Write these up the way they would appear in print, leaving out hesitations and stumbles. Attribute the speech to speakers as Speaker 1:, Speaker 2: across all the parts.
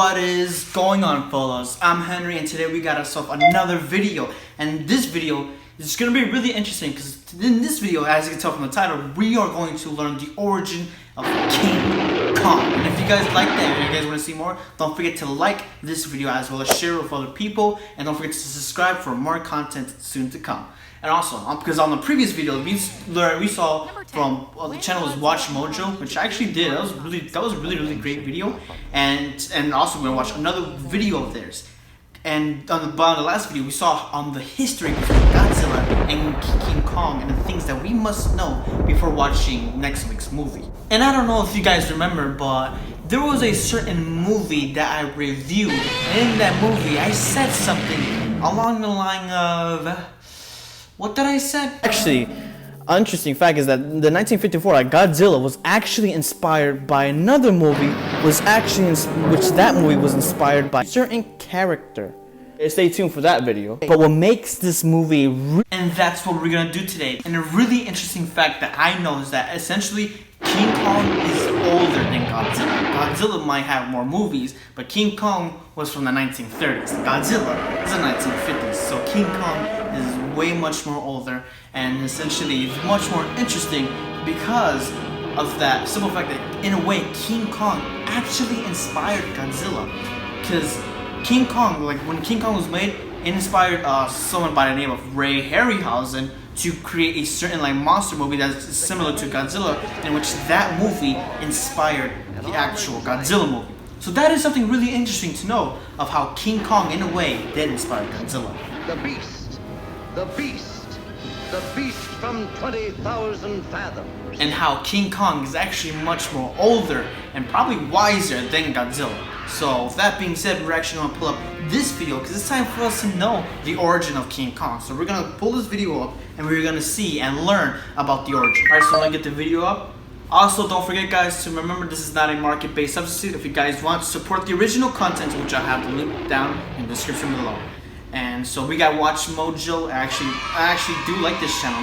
Speaker 1: What is going on, fellas? I'm Henry, and today we got ourselves another video. And this video is going to be really interesting because in this video, as you can tell from the title, we are going to learn the origin of King Kong. And if you guys like that, and you guys want to see more, don't forget to like this video as well as share it with other people, and don't forget to subscribe for more content soon to come. And also, because on the previous video, we saw from the channel was Watch Mojo, which I actually did. That was a really great video. And also we're gonna watch another video of theirs. And on the last video, we saw on the history of Godzilla and King Kong and the things that we must know before watching next week's movie. And I don't know if you guys remember, but there was a certain movie that I reviewed. And in that movie, I said something along the line of... What did I say? Actually, an interesting fact is that the 1954 Godzilla was actually inspired by another movie, which that movie was inspired by a certain character. Stay tuned for that video. But what makes this movie and that's what we're gonna do today. And a really interesting fact that I know is that essentially King Kong is older than Godzilla. Godzilla might have more movies, but King Kong was from the 1930s. Godzilla is the 1950s, so King Kong is way much more older and essentially is much more interesting because of that simple fact that in a way King Kong actually inspired Godzilla. Because King Kong, like when King Kong was made, it inspired someone by the name of Ray Harryhausen to create a certain monster movie that's similar to Godzilla, in which that movie inspired the actual Godzilla movie. So that is something really interesting to know of how King Kong in a way did inspire Godzilla.
Speaker 2: The beast, the beast, the beast from 20,000 fathoms.
Speaker 1: And how King Kong is actually much more older and probably wiser than Godzilla. So with that being said, we're actually going to pull up this video because it's time for us to know the origin of King Kong. So we're going to pull this video up and we're going to see and learn about the origin. Alright, so I'm going to get the video up. Also, don't forget guys to remember this is not a market-based substitute. If you guys want to support the original content, which I'll have the link down in the description below. And so we got Watch Mojo. I actually do like this channel.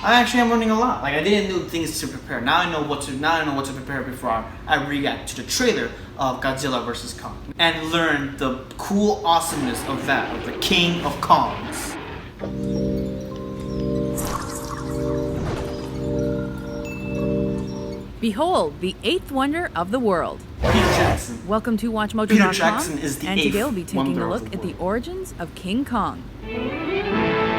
Speaker 1: I actually am learning a lot. I didn't know things to prepare. Now I know what to prepare before I react to the trailer of Godzilla vs. Kong and learn the cool awesomeness of that, of the King of Kongs.
Speaker 3: Behold, the eighth wonder of the world.
Speaker 1: Peter Jackson.
Speaker 3: Welcome to WatchMojo.com.
Speaker 1: Peter Jackson is the
Speaker 3: and
Speaker 1: eighth
Speaker 3: today we'll be taking a
Speaker 1: wonder
Speaker 3: look
Speaker 1: of the
Speaker 3: at the
Speaker 1: world.
Speaker 3: origins of King Kong.
Speaker 1: King Kong.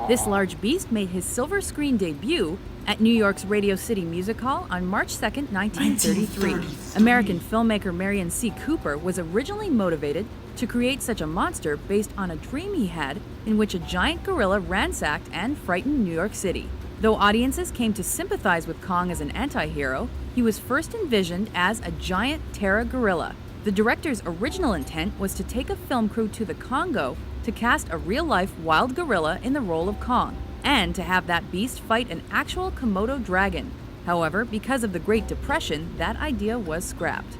Speaker 3: This large beast made his silver screen debut at New York's Radio City Music Hall on March 2nd, 1933. American filmmaker Marion C. Cooper was originally motivated to create such a monster based on a dream he had in which a giant gorilla ransacked and frightened New York City. Though audiences came to sympathize with Kong as an anti-hero, he was first envisioned as a giant terror gorilla. The director's original intent was to take a film crew to the Congo to cast a real-life wild gorilla in the role of Kong, and to have that beast fight an actual Komodo dragon. However, because of the Great Depression, that idea was scrapped.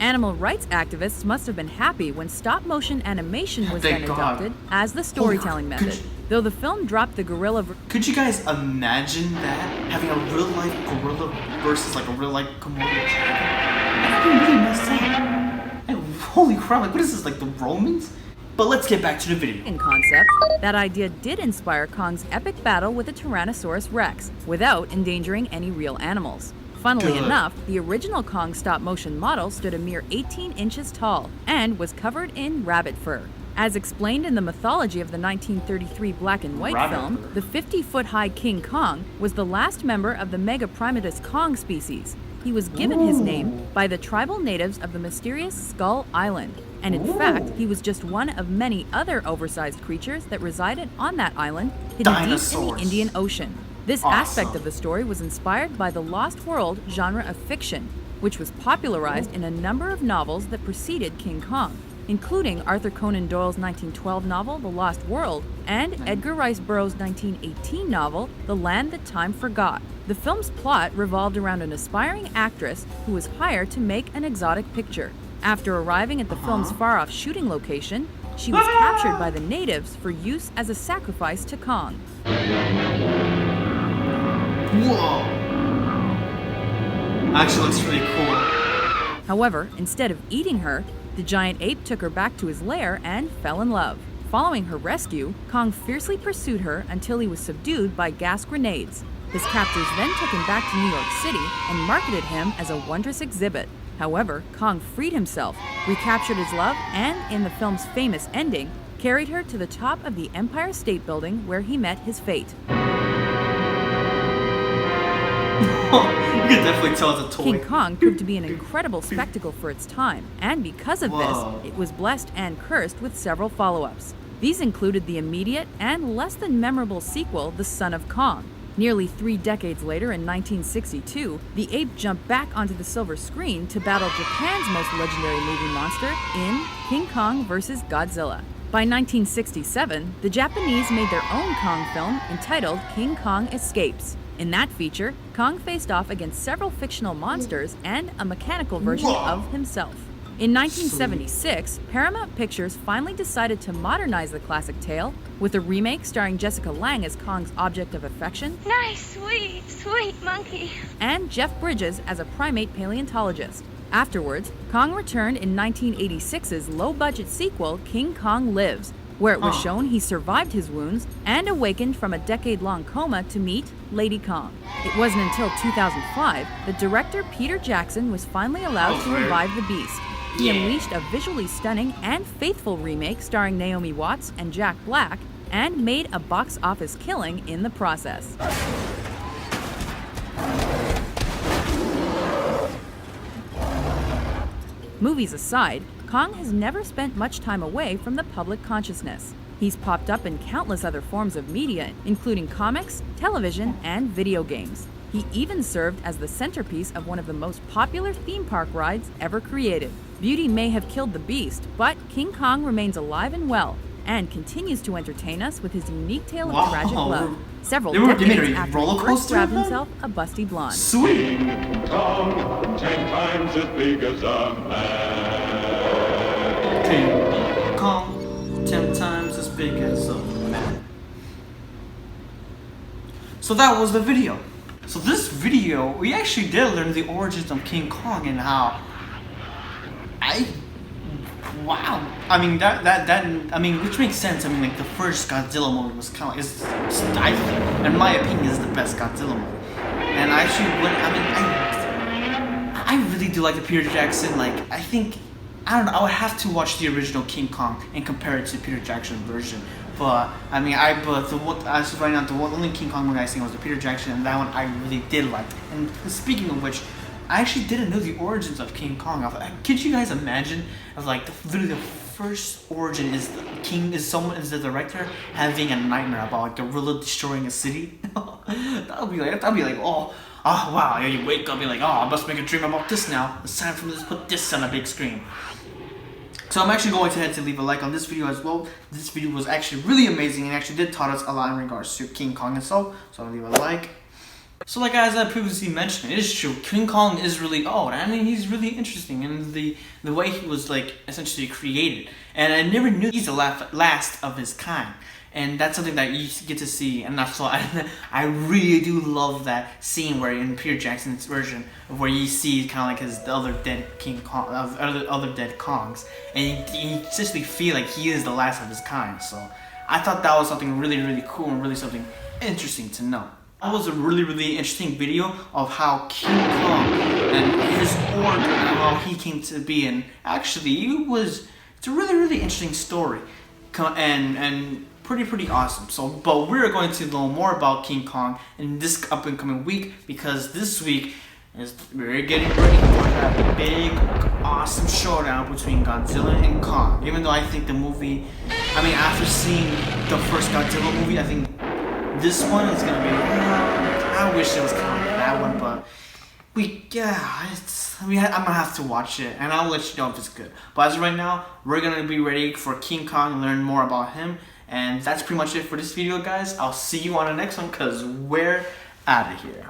Speaker 3: Animal rights activists must have been happy when stop-motion animation was then adopted as the storytelling method. Though the film dropped the gorilla...
Speaker 1: Could you guys imagine that? Having a real-life gorilla versus a real-life Komodo dragon? That would be really messed up. And holy crap, what is this, the Romans? But let's get back to the video.
Speaker 3: In concept, that idea did inspire Kong's epic battle with the Tyrannosaurus Rex, without endangering any real animals. Funnily enough, the original Kong stop-motion model stood a mere 18 inches tall and was covered in rabbit fur. As explained in the mythology of the 1933 black and white film, the 50-foot-high King Kong was the last member of the Megaprimatus Kong species. He was given his name by the tribal natives of the mysterious Skull Island. And in fact, he was just one of many other oversized creatures that resided on that island, hidden deep in the Indian Ocean. This aspect of the story was inspired by the Lost World genre of fiction, which was popularized in a number of novels that preceded King Kong, including Arthur Conan Doyle's 1912 novel, The Lost World, and Edgar Rice Burroughs' 1918 novel, The Land That Time Forgot. The film's plot revolved around an aspiring actress who was hired to make an exotic picture. After arriving at the film's far-off shooting location, she was captured by the natives for use as a sacrifice to Kong.
Speaker 1: Whoa! Actually looks really cool.
Speaker 3: However, instead of eating her, the giant ape took her back to his lair and fell in love. Following her rescue, Kong fiercely pursued her until he was subdued by gas grenades. His captors then took him back to New York City and marketed him as a wondrous exhibit. However, Kong freed himself, recaptured his love, and in the film's famous ending, carried her to the top of the Empire State Building where he met his fate.
Speaker 1: You can definitely tell it's a toy.
Speaker 3: King Kong proved to be an incredible spectacle for its time, and because of
Speaker 1: Whoa.
Speaker 3: this, it was blessed and cursed with several follow-ups. These included the immediate and less than memorable sequel, The Son of Kong. Nearly 3 decades later, in 1962, the ape jumped back onto the silver screen to battle Japan's most legendary movie monster in King Kong vs. Godzilla. By 1967, the Japanese made their own Kong film entitled King Kong Escapes. In that feature, Kong faced off against several fictional monsters and a mechanical version of himself. In 1976, Paramount Pictures finally decided to modernize the classic tale with a remake starring Jessica Lange as Kong's object of affection.
Speaker 4: Nice, sweet, sweet monkey.
Speaker 3: And Jeff Bridges as a primate paleontologist. Afterwards, Kong returned in 1986's low-budget sequel, King Kong Lives, where it was shown he survived his wounds and awakened from a decade-long coma to meet Lady Kong. It wasn't until 2005 that director Peter Jackson was finally allowed to revive the beast. He unleashed a visually stunning and faithful remake starring Naomi Watts and Jack Black, and made a box office killing in the process. Movies aside, Kong has never spent much time away from the public consciousness. He's popped up in countless other forms of media, including comics, television, and video games. He even served as the centerpiece of one of the most popular theme park rides ever created. Beauty may have killed the beast, but King Kong remains alive and well, and continues to entertain us with his unique tale of tragic love. Several decades after he first grabbed himself a busty blonde.
Speaker 1: Sweet!
Speaker 5: King Kong, 10 times as big as a man.
Speaker 1: King Kong, 10 times as big as a man. So that was the video. So this video, we actually did learn the origins of King Kong and how wow. I mean which makes sense. I mean, like the first Godzilla movie was kind of I think, in my opinion, is the best Godzilla movie. And I really do like the Peter Jackson. Like I don't know. I would have to watch the original King Kong and compare it to Peter Jackson version. But I mean, as of right now, the only King Kong movie I seen was the Peter Jackson, and that one I really did like. And speaking of which, I actually didn't know the origins of King Kong. Could you guys imagine of like literally the first origin is the director having a nightmare about like gorilla destroying a city? that'd be like oh wow, you wake up and you're like, oh, I must make a dream about this now. It's time for me to put this on a big screen. So I'm actually going to leave a like on this video as well. This video was actually really amazing and actually did taught us a lot in regards to King Kong itself. So I'll leave a like. So like as I previously mentioned, it is true, King Kong is really old. I mean, he's really interesting in the way he was like essentially created. And I never knew he's the last of his kind. And that's something that you get to see, and that's why I really do love that scene where in Peter Jackson's version where you see kind of like the other dead King Kong, other dead Kongs, and you just feel like he is the last of his kind. So I thought that was something really, really cool and really something interesting to know. That was a really, really interesting video of how King Kong and his origin and how he came to be, and actually it's a really, really interesting story, and pretty awesome. So, but we're going to know more about King Kong in this up and coming week, because this week we're getting ready for that big, awesome showdown between Godzilla and Kong. Even though I think the movie, after seeing the first Godzilla movie, I think this one is gonna be. I wish it was kind of like that one, but I'm gonna have to watch it, and I'll let you know if it's good. But as of right now, we're gonna be ready for King Kong and learn more about him. And that's pretty much it for this video, guys. I'll see you on the next one, because we're out of here.